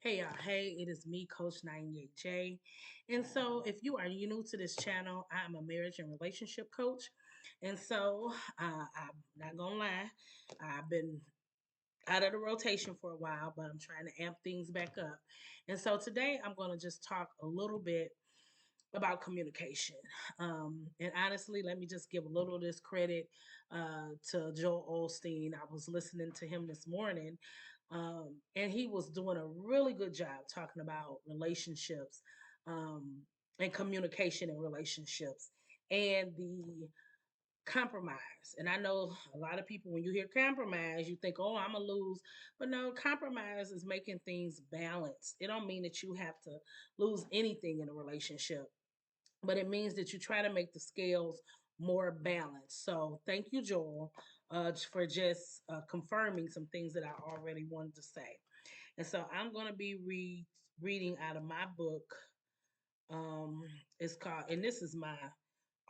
Hey y'all, hey, it is me, Coach NyenyeJ. And so, if you are new to this channel, I'm a marriage and relationship coach. And so, I'm not gonna lie, I've been out of the rotation for a while, but I'm trying to amp things back up. And so, today I'm gonna just talk a little bit about communication. And honestly, let me just give a little of this credit to Joel Osteen. I was listening to him this morning, and he was doing a really good job talking about relationships um, and communication in relationships and the compromise. And I know a lot of people, when you hear compromise, you think, oh, I'm going to lose. But no, compromise is making things balanced. It don't mean that you have to lose anything in a relationship, but it means that you try to make the scales more balanced. So thank you, Joel, for just confirming some things that I already wanted to say. And so I'm going to be reading out of my book. Um, it's called, and this is my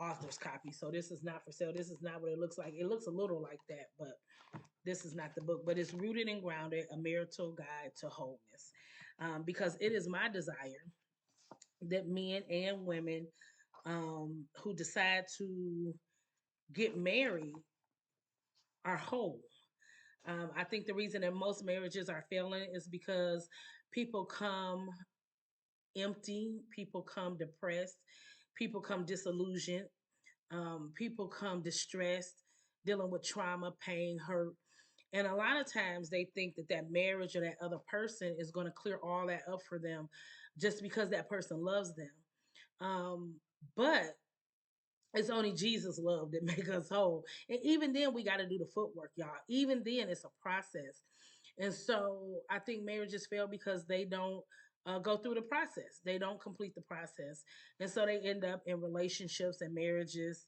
author's copy. So this is not for sale. This is not what it looks like. It looks a little like that, but this is not the book. But it's Rooted and Grounded, a marital guide to wholeness. Because it is my desire that men and women who decide to get married are whole. I think the reason that most marriages are failing is because people come empty, people come depressed, people come disillusioned, people come distressed, dealing with trauma, pain, hurt. And a lot of times they think that that marriage or that other person is going to clear all that up for them just because that person loves them. Um, but it's only Jesus' love that make us whole. And even then, we got to do the footwork, y'all. Even then, it's a process. And so I think marriages fail because they don't go through the process. They don't complete the process. And so they end up in relationships and marriages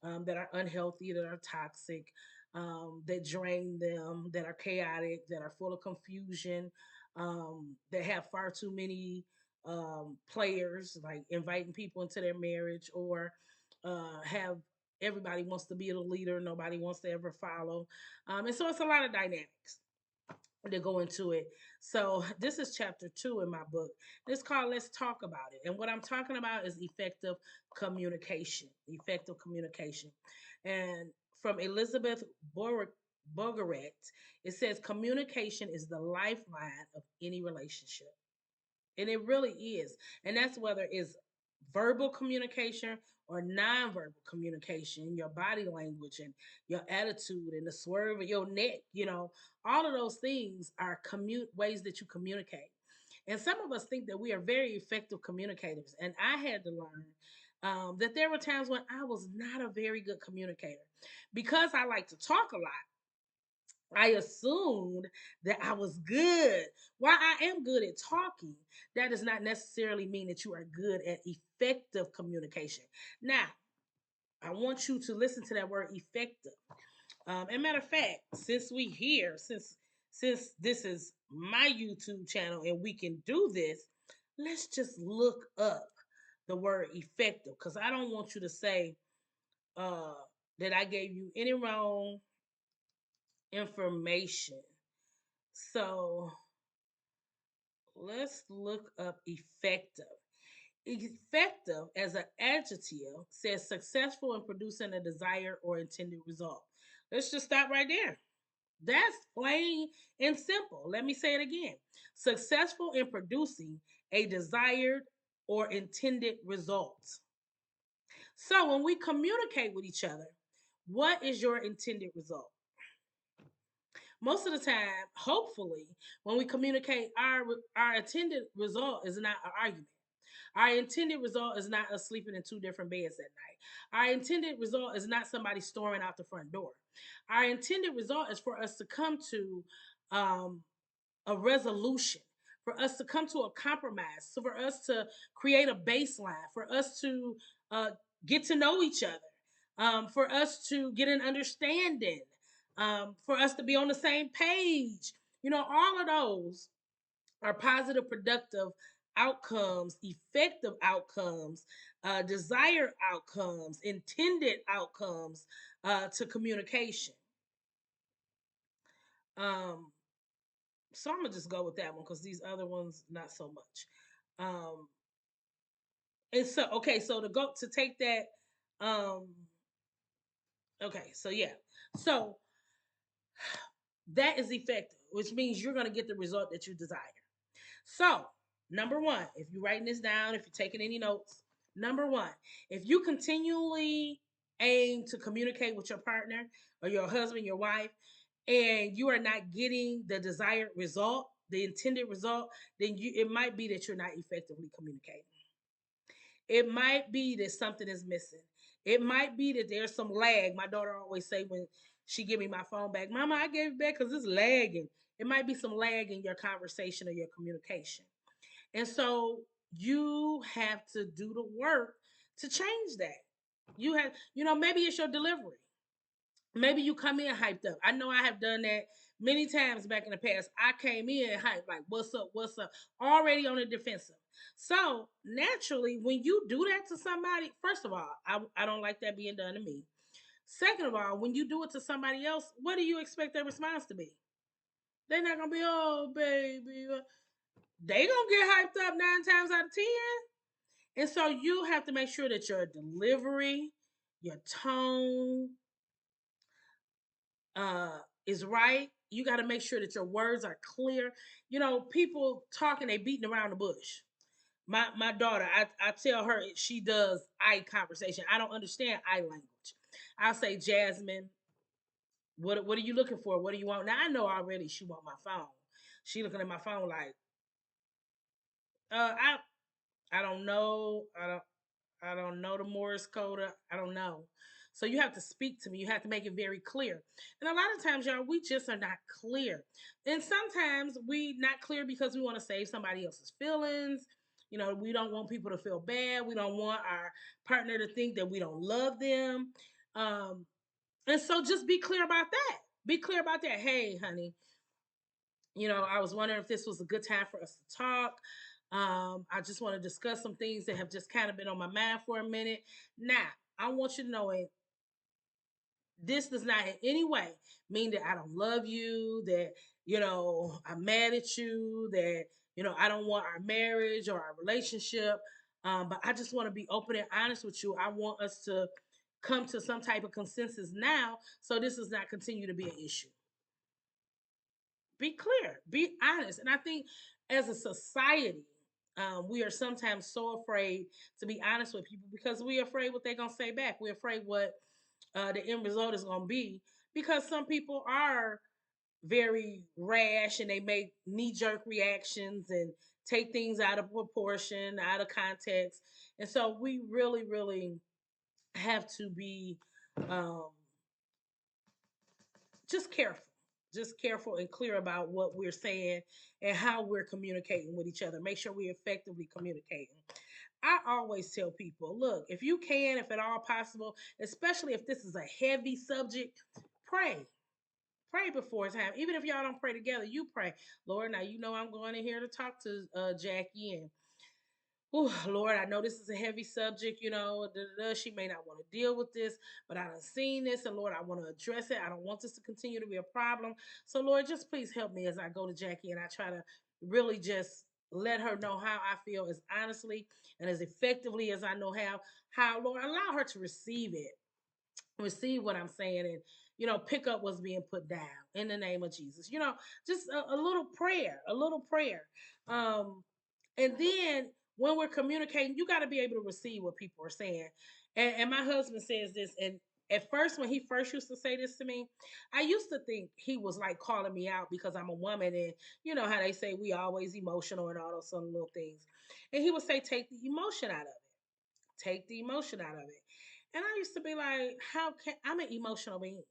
that are unhealthy, that are toxic, that drain them, that are chaotic, that are full of confusion, that have far too many players, like inviting people into their marriage, or have everybody wants to be the leader, nobody wants to ever follow. And so it's a lot of dynamics that go into it. So this is chapter 2 in my book. It's called Let's Talk About It. And what I'm talking about is effective communication. Effective communication. And from Elizabeth Bogaret, it says communication is the lifeline of any relationship. And it really is. And that's whether it's verbal communication or nonverbal communication, your body language and your attitude and the swerve of your neck, all of those things are ways that you communicate. And some of us think that we are very effective communicators. And I had to learn that there were times when I was not a very good communicator because I like to talk a lot. I assumed that I was good. While I am good at talking, that does not necessarily mean that you are good at effective communication. Now, I want you to listen to that word effective. And matter of fact, since we here, since this is my YouTube channel and we can do this, let's just look up the word effective because I don't want you to say uh, that I gave you any wrong information. So let's look up effective. Effective as an adjective says successful in producing a desired or intended result. Let's just stop right there. That's plain and simple. Let me say it again. Successful in producing a desired or intended result. So when we communicate with each other, what is your intended result? Most of the time, hopefully, when we communicate, our intended result is not an argument. Our intended result is not us sleeping in two different beds at night. Our intended result is not somebody storming out the front door. Our intended result is for us to come to um, a resolution, for us to come to a compromise, so for us to create a baseline, for us to uh, get to know each other, for us to get an understanding, for us to be on the same page. All of those are positive, productive outcomes, effective outcomes, desired outcomes, intended outcomes to communication. Um, So I'm gonna just go with that one because these other ones not so much. Um, and so okay, so to go to take that, um, okay, so yeah, so that is effective, which means you're gonna get the result that you desire. So, number one, if you're writing this down, if you're taking any notes, number one, if you continually aim to communicate with your partner or your husband, your wife, and you are not getting the desired result, the intended result, then it might be that you're not effectively communicating. It might be that something is missing. It might be that there's some lag. My daughter always say when she give me my phone back, Mama, I gave it back because it's lagging. It might be some lag in your conversation or your communication. And so you have to do the work to change that. Maybe it's your delivery. Maybe you come in hyped up. I know I have done that many times back in the past. I came in hyped, like, what's up, already on the defensive. So naturally, when you do that to somebody, first of all, I don't like that being done to me. Second of all, when you do it to somebody else, what do you expect their response to be? They're not gonna be, oh baby. They gonna get hyped up 9 times out of 10. And so you have to make sure that your delivery, your tone, is right. You got to make sure that your words are clear. People talking, they beating around the bush. My daughter, I tell her she does eye conversation. I don't understand eye language. I'll say, Jasmine, what are you looking for? What do you want? Now I know already she want my phone. She looking at my phone like, I don't know. I don't know the Morse code. I don't know. So you have to speak to me. You have to make it very clear. And a lot of times, y'all, we just are not clear. And sometimes we not clear because we want to save somebody else's feelings. We don't want people to feel bad. We don't want our partner to think that we don't love them. Um, and so just be clear about that. Be clear about that. Hey, honey, I was wondering if this was a good time for us to talk. I just want to discuss some things that have just kind of been on my mind for a minute. Now, I want you to know it. This does not in any way mean that I don't love you, that, I'm mad at you, that, I don't want our marriage or our relationship. But I just want to be open and honest with you. I want us to come to some type of consensus now so this does not continue to be an issue. Be clear, be honest. And I think as a society, we are sometimes so afraid to be honest with people because we're afraid what they're going to say back. We're afraid what the end result is going to be because some people are very rash and they make knee jerk reactions and take things out of proportion, out of context. And so we really, really have to be um, just careful and clear about what we're saying and how we're communicating with each other. Make sure we're effectively communicating. I always tell people, look, if you can, if at all possible, especially if this is a heavy subject, pray. Pray before time. Even if y'all don't pray together, you pray. Lord, now you know I'm going in here to talk to Jackie, and Lord, I know this is a heavy subject, she may not want to deal with this, but I done seen this, and Lord, I want to address it. I don't want this to continue to be a problem. So, Lord, just please help me as I go to Jackie and I try to really just let her know how I feel as honestly and as effectively as I know how, Lord, allow her to receive what I'm saying and pick up what's being put down in the name of Jesus. Just a little prayer, a little prayer. And then when we're communicating, you got to be able to receive what people are saying. And my husband says this, and at first, when he first used to say this to me, I used to think he was like calling me out because I'm a woman, and you know how they say we always emotional and all those some little things. And he would say, "Take the emotion out of it. Take the emotion out of it." And I used to be like, "How can I'm an emotional being?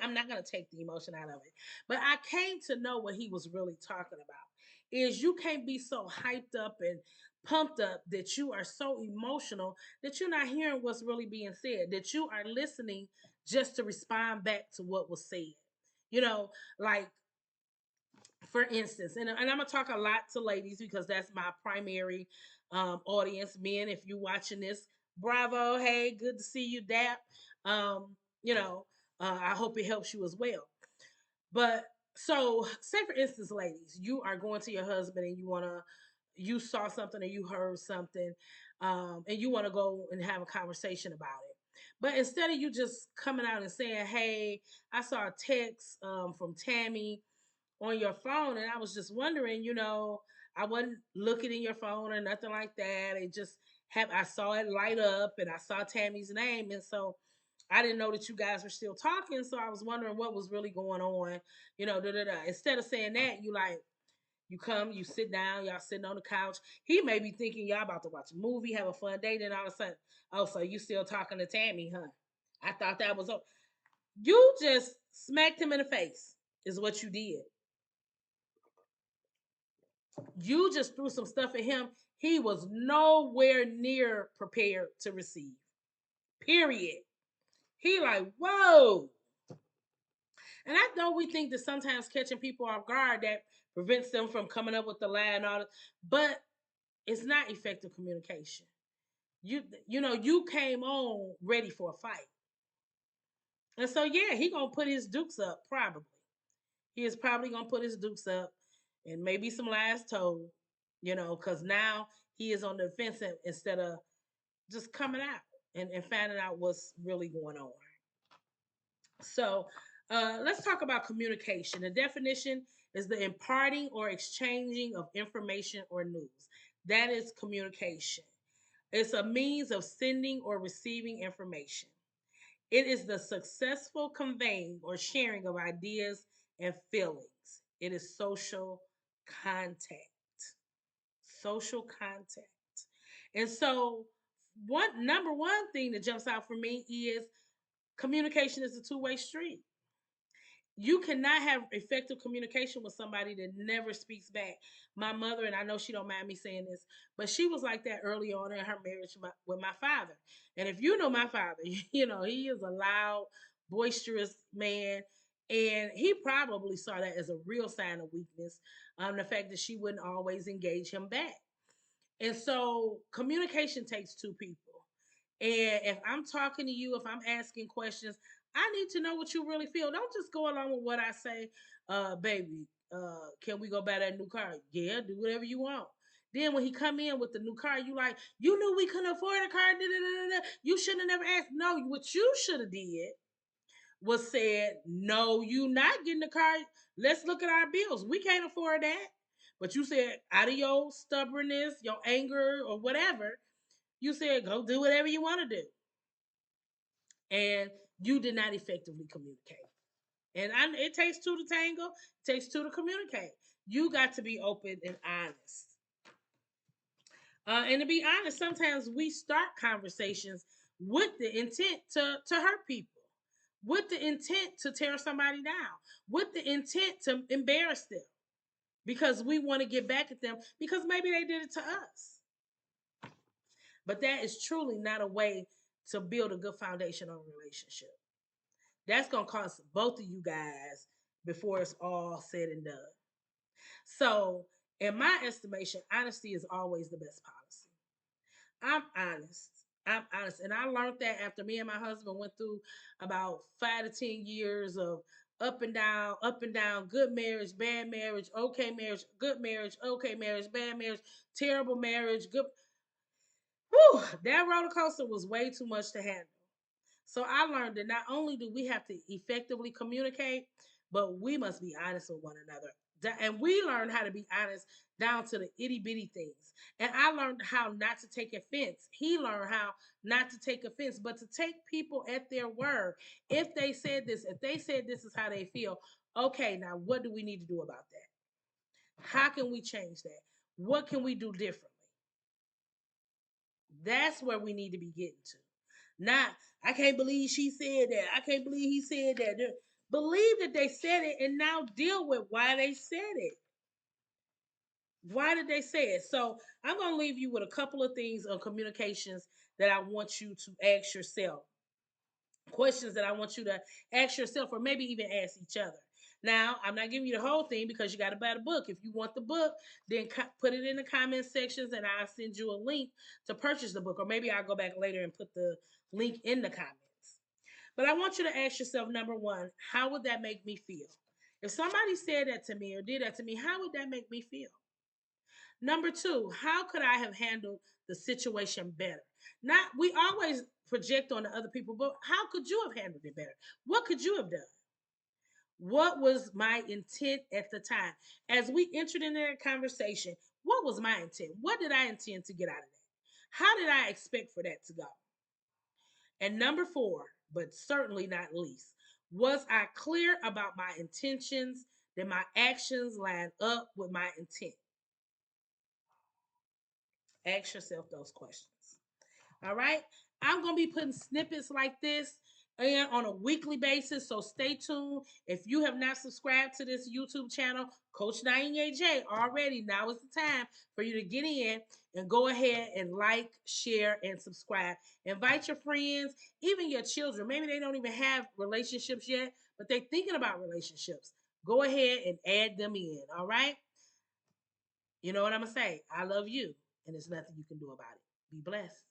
I'm not gonna take the emotion out of it." But I came to know what he was really talking about. Is you can't be so hyped up and pumped up that you are so emotional that you're not hearing what's really being said, that you are listening just to respond back to what was said. Like for instance, and I'm gonna talk a lot to ladies because that's my primary audience. Men, if you're watching this, bravo, hey, good to see you, Dap. Um, you know, I hope it helps you as well. But So say for instance, ladies, you are going to your husband and you saw something or you heard something, and you want to go and have a conversation about it. But instead of you just coming out and saying, "Hey, I saw a text from Tammy on your phone," and I was just wondering, I wasn't looking in your phone or nothing like that. It just I saw it light up and I saw Tammy's name, and so I didn't know that you guys were still talking. So I was wondering what was really going on, Da da da. Instead of saying that, you come, you sit down, y'all sitting on the couch. He may be thinking y'all about to watch a movie, have a fun day, then all of a sudden, oh, so you still talking to Tammy, huh? I thought that was you just smacked him in the face, is what you did. You just threw some stuff at him he was nowhere near prepared to receive. Period. He like, whoa. And I know we think that sometimes catching people off guard that prevents them from coming up with the lie and all that, but it's not effective communication. You came on ready for a fight. And so yeah, he gonna put his dukes up probably. He is probably gonna put his dukes up and maybe some lies told, because now he is on the defensive instead of just coming out and finding out what's really going on. So let's talk about communication. The definition is the imparting or exchanging of information or news. That is communication. It's a means of sending or receiving information. It is the successful conveying or sharing of ideas and feelings. It is social contact. Social contact. And so, number one thing that jumps out for me is communication is a two-way street. You cannot have effective communication with somebody that never speaks back. My mother, and I know she don't mind me saying this, but she was like that early on in her marriage with my father. And if you know my father, he is a loud, boisterous man, and he probably saw that as a real sign of weakness. The fact that she wouldn't always engage him back. And so communication takes two people. And if I'm talking to you, if I'm asking questions, I need to know what you really feel. Don't just go along with what I say, baby. Can we go buy that new car? Yeah, do whatever you want. Then when he come in with the new car, you knew we couldn't afford a car. Da, da, da, da. You shouldn't have never asked. No, what you should have did was said, no, you not getting the car. Let's look at our bills. We can't afford that. But you said out of your stubbornness, your anger, or whatever, you said go do whatever you want to do, and you did not effectively communicate. And it takes two to tango. It takes two to communicate. You got to be open and honest. And to be honest, sometimes we start conversations with the intent to hurt people, with the intent to tear somebody down, with the intent to embarrass them because we want to get back at them because maybe they did it to us. But that is truly not a way to build a good foundation on a relationship. That's going to cost both of you guys before it's all said and done. So, in my estimation, honesty is always the best policy. I'm honest. I'm honest. And I learned that after me and my husband went through about 5 to 10 years of up and down, good marriage, okay marriage, okay marriage, bad marriage, terrible marriage, good. Whew, that roller coaster was way too much to handle. So I learned that not only do we have to effectively communicate, but we must be honest with one another. And we learned how to be honest down to the itty bitty things. And I learned how not to take offense. He learned how not to take offense, but to take people at their word. If they said this, if they said this is how they feel, okay, now what do we need to do about that? How can we change that? What can we do differently? That's where we need to be getting to. Not, I can't believe she said that. I can't believe he said that. Believe that they said it and now deal with why they said it. Why did they say it? So I'm going to leave you with a couple of things on communications that I want you to ask yourself. Questions that I want you to ask yourself or maybe even ask each other. Now, I'm not giving you the whole thing because you got to buy the book. If you want the book, then put it in the comment sections and I'll send you a link to purchase the book. Or maybe I'll go back later and put the link in the comments. But I want you to ask yourself, number one, how would that make me feel? If somebody said that to me or did that to me, how would that make me feel? Number two, how could I have handled the situation better? Not we always project on the other people, but how could you have handled it better? What could you have done? What was my intent at the time? As we entered into that conversation, what was my intent? What did I intend to get out of that? How did I expect for that to go? And number four, but certainly not least, was I clear about my intentions? Did my actions line up with my intent? Ask yourself those questions. All right. I'm going to be putting snippets like this and on a weekly basis. So stay tuned. If you have not subscribed to this YouTube channel, Coach NyenyeJ, already, now is the time for you to get in and go ahead and like, share, and subscribe. Invite your friends, even your children. Maybe they don't even have relationships yet, but they're thinking about relationships. Go ahead and add them in. All right. You know what I'm going to say? I love you, and there's nothing you can do about it. Be blessed.